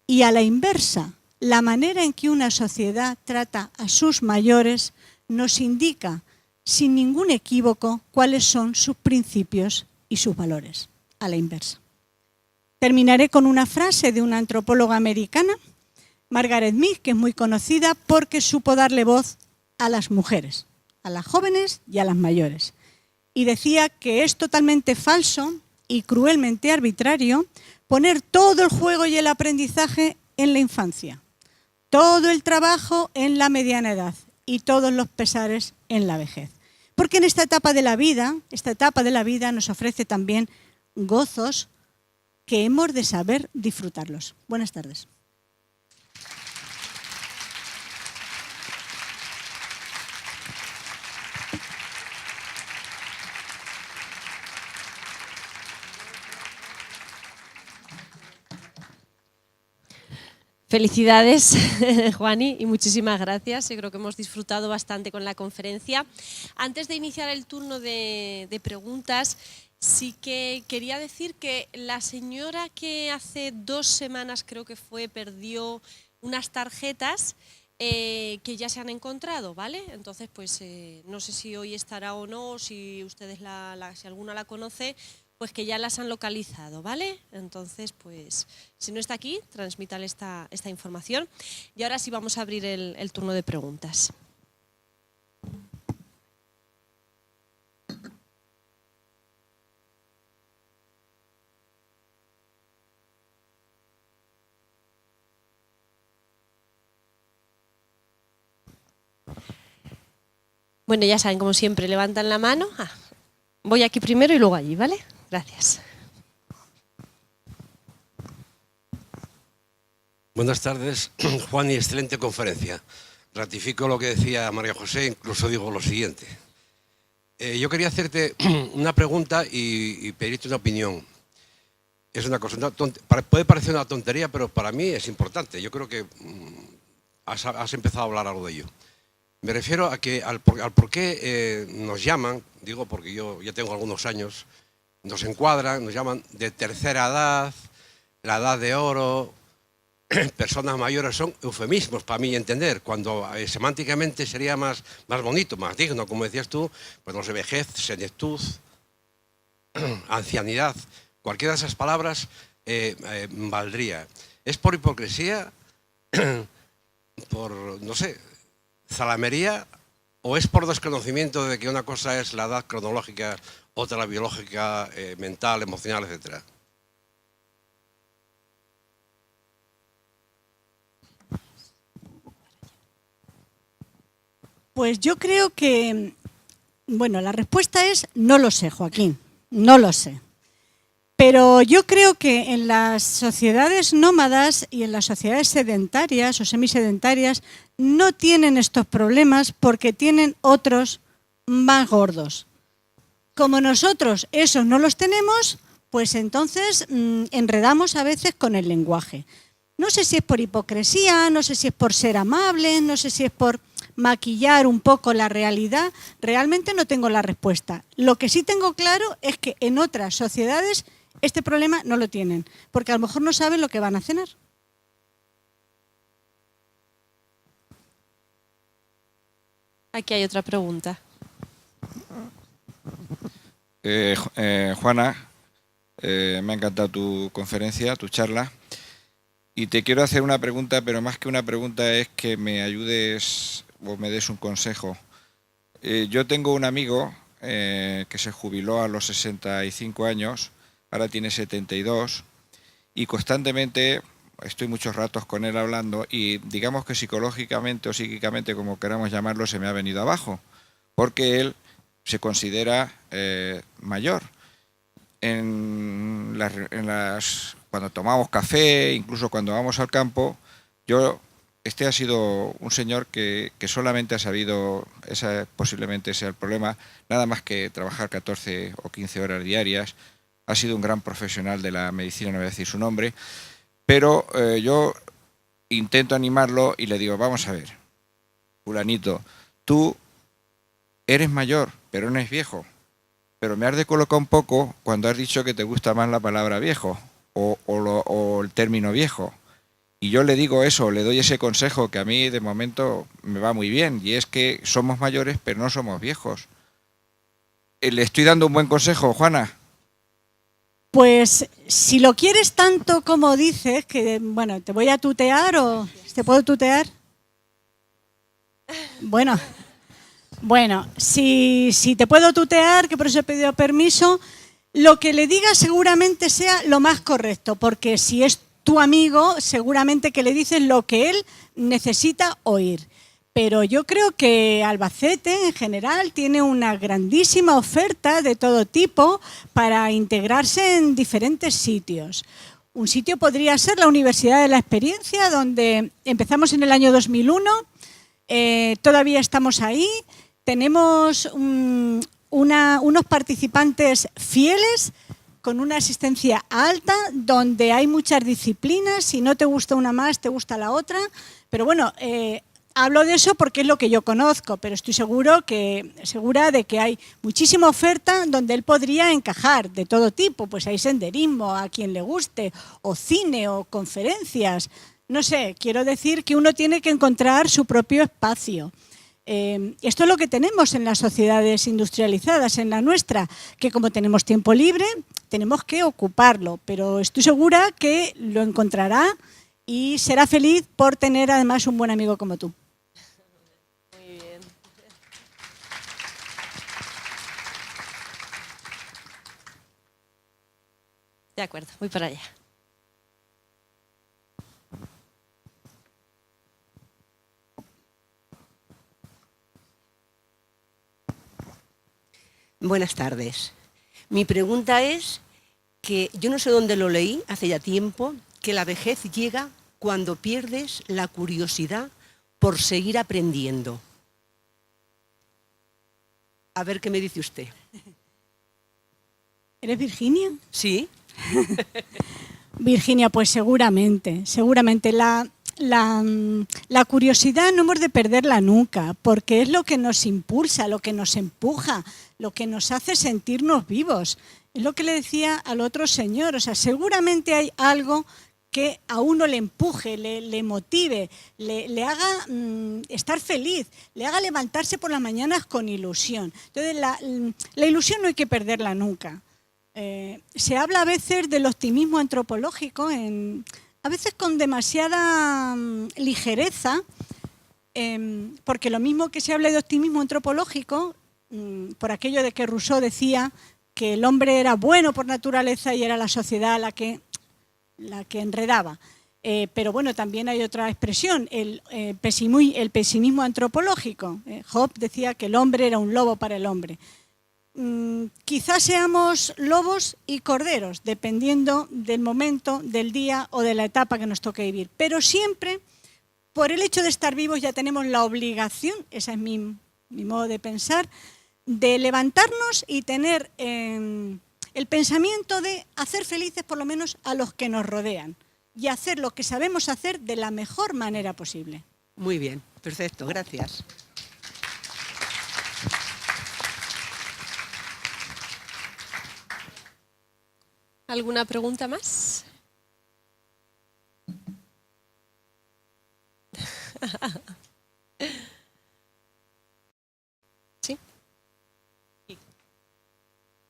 Y a la inversa, la manera en que una sociedad trata a sus mayores nos indica sin ningún equívoco cuáles son sus principios y sus valores, a la inversa. Terminaré con una frase de una antropóloga americana, Margaret Mead, que es muy conocida porque supo darle voz a las mujeres, a las jóvenes y a las mayores. Y decía que es totalmente falso y cruelmente arbitrario poner todo el juego y el aprendizaje en la infancia, todo el trabajo en la mediana edad y todos los pesares en la vejez. Porque en esta etapa de la vida nos ofrece también gozos que hemos de saber disfrutarlos. Buenas tardes. Felicidades, Juani, y muchísimas gracias. Yo creo que hemos disfrutado bastante con la conferencia. Antes de iniciar el turno de preguntas, sí que quería decir que la señora que hace 2 semanas, creo que fue, perdió unas tarjetas que ya se han encontrado, ¿vale? Entonces, pues no sé si hoy estará o no, si ustedes si alguna la conoce, pues que ya las han localizado, ¿vale? Entonces, pues, si no está aquí, transmítale esta información. Y ahora sí vamos a abrir el turno de preguntas. Bueno, ya saben, como siempre, levantan la mano. Voy aquí primero y luego allí, ¿vale? Gracias. Buenas tardes, Juan, y excelente conferencia. Ratifico lo que decía María José, incluso digo lo siguiente. Yo quería hacerte una pregunta y pedirte una opinión. Es una cosa, puede parecer una tontería, pero para mí es importante. Yo creo que has empezado a hablar algo de ello. Me refiero a que al por qué nos llaman, digo porque yo ya tengo algunos años, nos encuadran, nos llaman de tercera edad, la edad de oro, personas mayores, son eufemismos para mí entender, cuando semánticamente sería más bonito, más digno, como decías tú, pues no sé, vejez, senectud, ancianidad, cualquiera de esas palabras valdría. ¿Es por hipocresía, por, no sé, zalamería, o es por desconocimiento de que una cosa es la edad cronológica, otra la biológica, mental, emocional, etcétera? Pues yo creo que, bueno, la respuesta es no lo sé, Joaquín, no lo sé. Pero yo creo que en las sociedades nómadas y en las sociedades sedentarias o semisedentarias no tienen estos problemas porque tienen otros más gordos. Como nosotros esos no los tenemos, pues entonces enredamos a veces con el lenguaje. No sé si es por hipocresía, no sé si es por ser amable, no sé si es por maquillar un poco la realidad. Realmente no tengo la respuesta. Lo que sí tengo claro es que en otras sociedades este problema no lo tienen, porque a lo mejor no saben lo que van a cenar. Aquí hay otra pregunta. Juana, me ha encantado tu conferencia, tu charla, y te quiero hacer una pregunta, pero más que una pregunta es que me ayudes o me des un consejo. Yo tengo un amigo que se jubiló a los 65 años, ahora tiene 72, y constantemente estoy muchos ratos con él hablando y digamos que psicológicamente o psíquicamente, como queramos llamarlo, se me ha venido abajo, porque él se considera mayor. Cuando cuando tomamos café, incluso cuando vamos al campo, este ha sido un señor que solamente ha sabido, posiblemente sea el problema, nada más que trabajar 14 o 15 horas diarias. Ha sido un gran profesional de la medicina, no voy a decir su nombre, pero yo intento animarlo y le digo, vamos a ver, fulanito, tú eres mayor, pero no eres viejo. Pero me has descolocado un poco cuando has dicho que te gusta más la palabra viejo o el término viejo. Y yo le digo eso, le doy ese consejo que a mí de momento me va muy bien, y es que somos mayores pero no somos viejos. ¿Le estoy dando un buen consejo, Juana? Pues si lo quieres tanto como dices, que bueno, ¿te voy a tutear o te puedo tutear? Bueno, si te puedo tutear, que por eso he pedido permiso, lo que le digas seguramente sea lo más correcto, porque si es tu amigo, seguramente que le dices lo que él necesita oír. Pero yo creo que Albacete en general tiene una grandísima oferta de todo tipo para integrarse en diferentes sitios. Un sitio podría ser la Universidad de la Experiencia, donde empezamos en el año 2001, todavía estamos ahí, tenemos unos participantes fieles, con una asistencia alta, donde hay muchas disciplinas. Si no te gusta una más, te gusta la otra. Pero bueno, hablo de eso porque es lo que yo conozco, pero estoy segura de que hay muchísima oferta donde él podría encajar, de todo tipo. Pues hay senderismo, a quien le guste, o cine, o conferencias. No sé, quiero decir que uno tiene que encontrar su propio espacio. Esto es lo que tenemos en las sociedades industrializadas, en la nuestra, que como tenemos tiempo libre, tenemos que ocuparlo, pero estoy segura que lo encontrará y será feliz por tener además un buen amigo como tú. Muy bien. De acuerdo, voy para allá. Buenas tardes. Mi pregunta es que yo no sé dónde lo leí, hace ya tiempo, que la vejez llega cuando pierdes la curiosidad por seguir aprendiendo. A ver qué me dice usted. ¿Eres Virginia? ¿Sí? Virginia, pues seguramente. La curiosidad no hemos de perderla nunca, porque es lo que nos impulsa, lo que nos empuja, lo que nos hace sentirnos vivos. Es lo que le decía al otro señor, o sea, seguramente hay algo que a uno le empuje, le motive, le haga estar feliz, le haga levantarse por las mañanas con ilusión. Entonces, la ilusión no hay que perderla nunca. Se habla a veces del optimismo antropológico, a veces con demasiada ligereza, porque lo mismo que se habla de optimismo antropológico, por aquello de que Rousseau decía que el hombre era bueno por naturaleza y era la sociedad la que enredaba. Pero bueno, también hay otra expresión, el pesimismo antropológico. Hobbes decía que el hombre era un lobo para el hombre. Quizás seamos lobos y corderos, dependiendo del momento, del día o de la etapa que nos toque vivir. Pero siempre, por el hecho de estar vivos, ya tenemos la obligación, ese es mi modo de pensar, de levantarnos y tener el pensamiento de hacer felices por lo menos a los que nos rodean y hacer lo que sabemos hacer de la mejor manera posible. Muy bien, perfecto, gracias. ¿Alguna pregunta más? ¿Sí?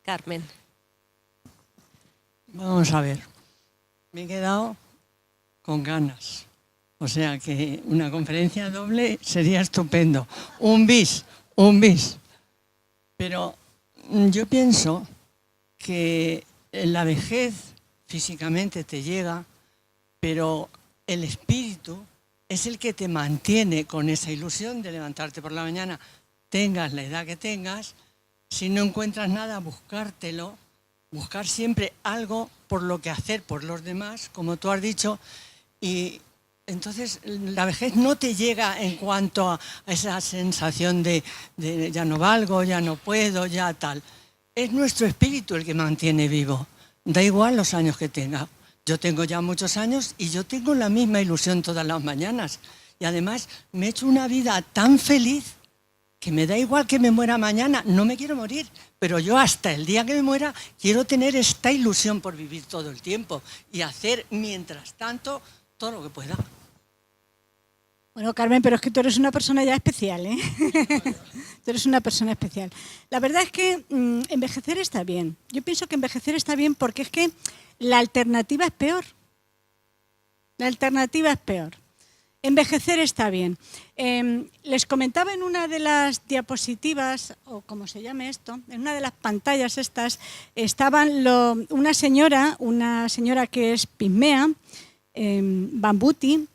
Carmen. Vamos a ver, me he quedado con ganas. O sea que una conferencia doble sería estupendo. Un bis. Pero yo pienso que la vejez físicamente te llega, pero el espíritu es el que te mantiene con esa ilusión de levantarte por la mañana, tengas la edad que tengas. Si no encuentras nada, buscártelo, buscar siempre algo por lo que hacer por los demás, como tú has dicho, y entonces la vejez no te llega en cuanto a esa sensación de ya no valgo, ya no puedo, ya tal. Es nuestro espíritu el que mantiene vivo. Da igual los años que tenga. Yo tengo ya muchos años y yo tengo la misma ilusión todas las mañanas. Y además me he hecho una vida tan feliz que me da igual que me muera mañana. No me quiero morir, pero yo hasta el día que me muera quiero tener esta ilusión por vivir todo el tiempo y hacer mientras tanto todo lo que pueda. Bueno, Carmen, pero es que tú eres una persona ya especial, ¿eh? Tú eres una persona especial. La verdad es que envejecer está bien. Yo pienso que envejecer está bien porque es que la alternativa es peor. La alternativa es peor. Envejecer está bien. Les comentaba en una de las diapositivas, o como se llame esto, en una de las pantallas estas, estaban una señora que es pigmea, Bambuti,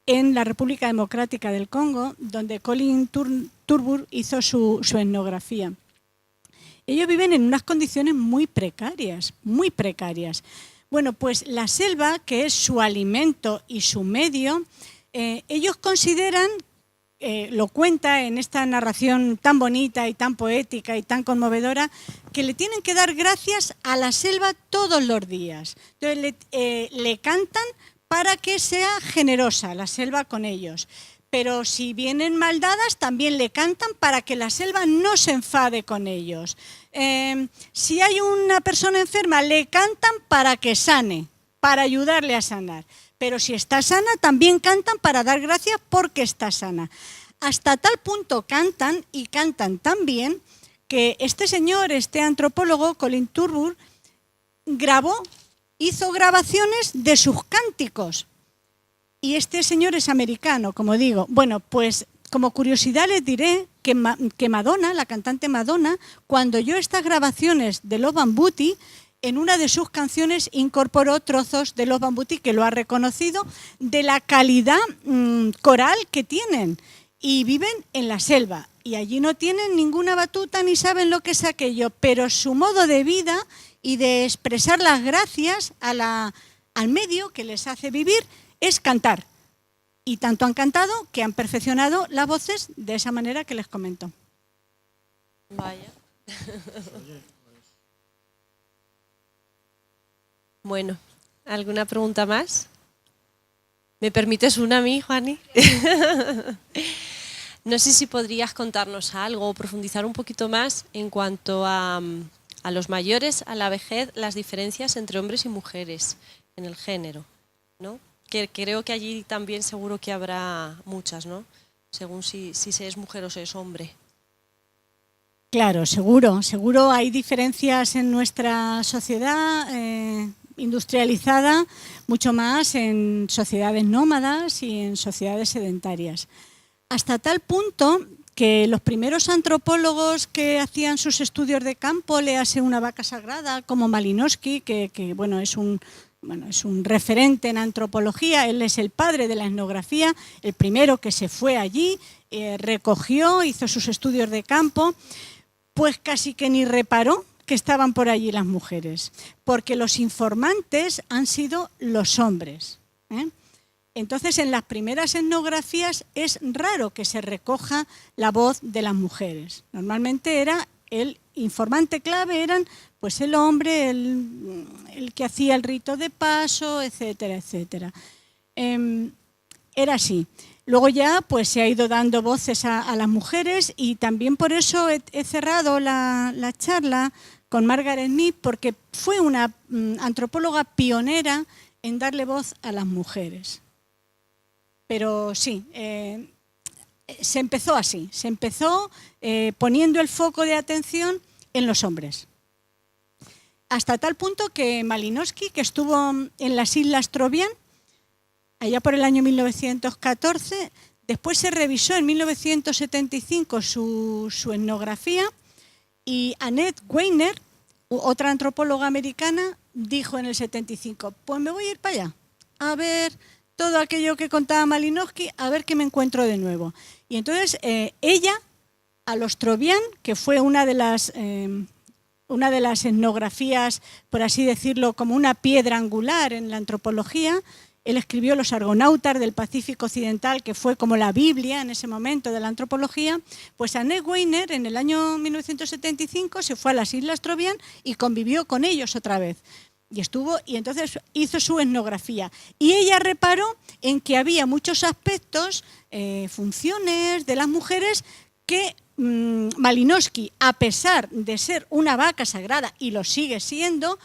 en la República Democrática del Congo, donde Colin Turbour hizo su etnografía. Ellos viven en unas condiciones muy precarias, muy precarias. Bueno, pues la selva, que es su alimento y su medio, ellos consideran, lo cuenta en esta narración tan bonita y tan poética y tan conmovedora, que le tienen que dar gracias a la selva todos los días. Entonces le cantan para que sea generosa la selva con ellos. Pero si vienen mal dadas, también le cantan para que la selva no se enfade con ellos. Si hay una persona enferma, le cantan para que sane, para ayudarle a sanar. Pero si está sana, también cantan para dar gracias porque está sana. Hasta tal punto cantan, y cantan tan bien, que este señor, este antropólogo, Colin Turbour, hizo grabaciones de sus cánticos. Y este señor es americano, como digo. Bueno, pues como curiosidad les diré que Madonna, la cantante Madonna, cuando oyó estas grabaciones de Los Bambuti, en una de sus canciones incorporó trozos de Los Bambuti, que lo ha reconocido, de la calidad coral que tienen. Y viven en la selva. Y allí no tienen ninguna batuta ni saben lo que es aquello. Pero su modo de vida y de expresar las gracias al medio que les hace vivir es cantar. Y tanto han cantado que han perfeccionado las voces de esa manera que les comento. Vaya. Bueno, ¿alguna pregunta más? ¿Me permites una a mí, Juani? No sé si podrías contarnos algo o profundizar un poquito más en cuanto a los mayores, a la vejez, las diferencias entre hombres y mujeres en el género, ¿no? Que creo que allí también seguro que habrá muchas, ¿no? Según si se es mujer o se es hombre. Claro, seguro hay diferencias en nuestra sociedad industrializada, mucho más en sociedades nómadas y en sociedades sedentarias. Hasta tal punto que los primeros antropólogos que hacían sus estudios de campo, léase Una vaca sagrada, como Malinowski, que es un referente en antropología, él es el padre de la etnografía, el primero que se fue allí, recogió, hizo sus estudios de campo, pues casi que ni reparó que estaban por allí las mujeres, porque los informantes han sido los hombres, ¿eh? Entonces, en las primeras etnografías es raro que se recoja la voz de las mujeres. Normalmente era el informante clave, eran pues el hombre, el que hacía el rito de paso, etcétera, etcétera. Era así. Luego ya pues se ha ido dando voces a las mujeres y también por eso he cerrado la charla con Margaret Mead, porque fue una antropóloga pionera en darle voz a las mujeres. Pero sí, se empezó así, se empezó poniendo el foco de atención en los hombres. Hasta tal punto que Malinowski, que estuvo en las Islas Trobriand, allá por el año 1914, después se revisó en 1975 su etnografía y Annette Weiner, otra antropóloga americana, dijo en el 75, pues me voy a ir para allá, a ver todo aquello que contaba Malinowski, a ver qué me encuentro de nuevo. Y entonces ella, a los Trobriand, que fue una de las una de las etnografías, por así decirlo, como una piedra angular en la antropología. Él escribió Los Argonautas del Pacífico Occidental, que fue como la Biblia en ese momento de la antropología. Pues Annette Weiner en el año 1975 se fue a las Islas Trobriand y convivió con ellos otra vez. Y entonces hizo su etnografía. Y ella reparó en que había muchos aspectos, funciones de las mujeres que Malinowski, a pesar de ser una vaca sagrada, y lo sigue siendo,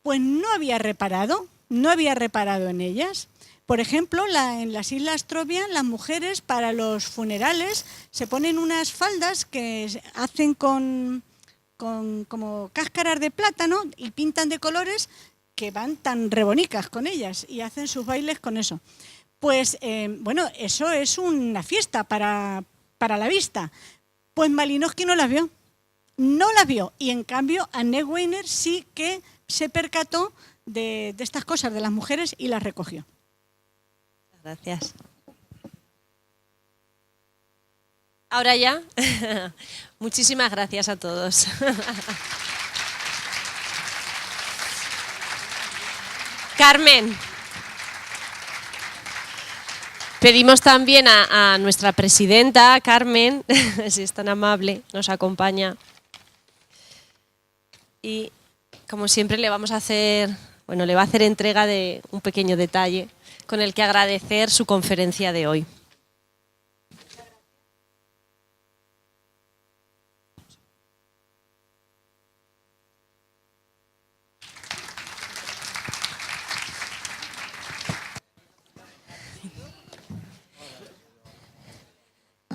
pues no había reparado en ellas. Por ejemplo, en las Islas Trobriand, las mujeres para los funerales se ponen unas faldas que hacen con como cáscaras de plátano y pintan de colores, que van tan rebonicas con ellas y hacen sus bailes con eso. Pues bueno, eso es una fiesta para la vista. Pues Malinowski no las vio, y en cambio Annette Weiner sí que se percató de estas cosas de las mujeres y las recogió. Gracias. Ahora ya, muchísimas gracias a todos. Carmen, pedimos también a nuestra presidenta, Carmen, si es tan amable, nos acompaña. Y como siempre le va a hacer entrega de un pequeño detalle con el que agradecer su conferencia de hoy.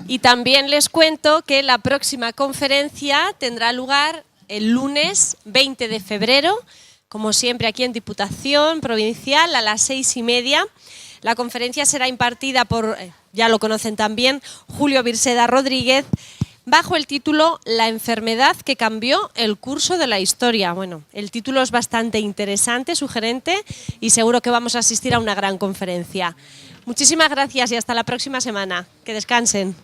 Y también les cuento que la próxima conferencia tendrá lugar el lunes 20 de febrero, como siempre aquí en Diputación Provincial a las 6:30. La conferencia será impartida por, ya lo conocen también, Julio Virseda Rodríguez, bajo el título La enfermedad que cambió el curso de la historia. Bueno, el título es bastante interesante, sugerente, y seguro que vamos a asistir a una gran conferencia. Muchísimas gracias y hasta la próxima semana. Que descansen.